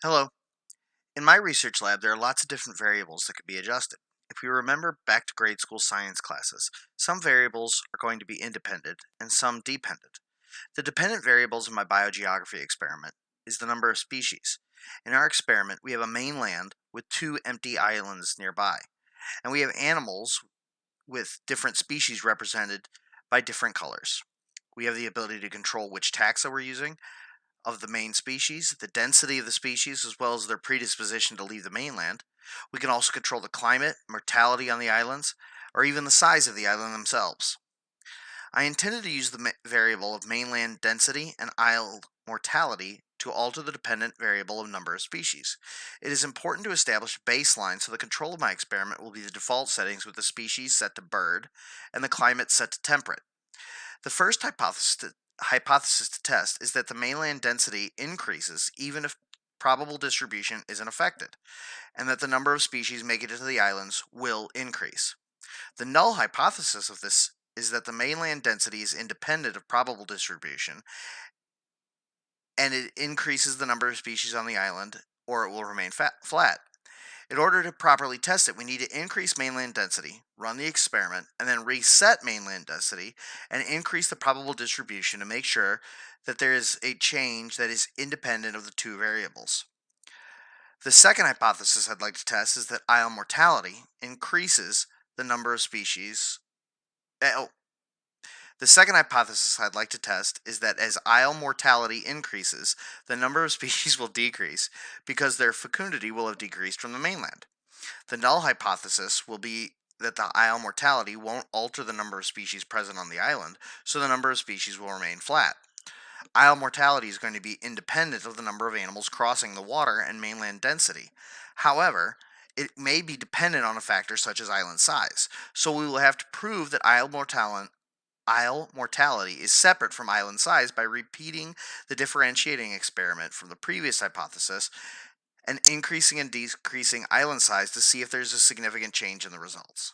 Hello. In my research lab, there are lots of different variables that could be adjusted. If we remember back to grade school science classes, some variables are going to be independent and some dependent. The dependent variables in my biogeography experiment is the number of species. In our experiment, we have a mainland with two empty islands nearby, and we have animals with different species represented by different colors. We have the ability to control which taxa we're using, of the main species, the density of the species, as well as their predisposition to leave the mainland. We can also control the climate, mortality on the islands, or even the size of the island themselves. I intended to use the variable of mainland density and isle mortality to alter the dependent variable of number of species. It is important to establish a baseline so the control of my experiment will be the default settings with the species set to bird and the climate set to temperate. The first hypothesis to test is that the mainland density increases even if probable distribution isn't affected, and that the number of species making it to the islands will increase. The null hypothesis of this is that the mainland density is independent of probable distribution, and it increases the number of species on the island, or it will remain flat. In order to properly test it, we need to increase mainland density, run the experiment, and then reset mainland density and increase the probable distribution to make sure that there is a change that is independent of the two variables. The second hypothesis I'd like to test is that isle mortality increases the number of species. Oh, the second hypothesis I'd like to test is that as isle mortality increases, the number of species will decrease because their fecundity will have decreased from the mainland. The null hypothesis will be that the isle mortality won't alter the number of species present on the island, so the number of species will remain flat. Isle mortality is going to be independent of the number of animals crossing the water and mainland density. However, it may be dependent on a factor such as island size, so we will have to prove that isle mortality is separate from island size by repeating the differentiating experiment from the previous hypothesis and increasing and decreasing island size to see if there's a significant change in the results.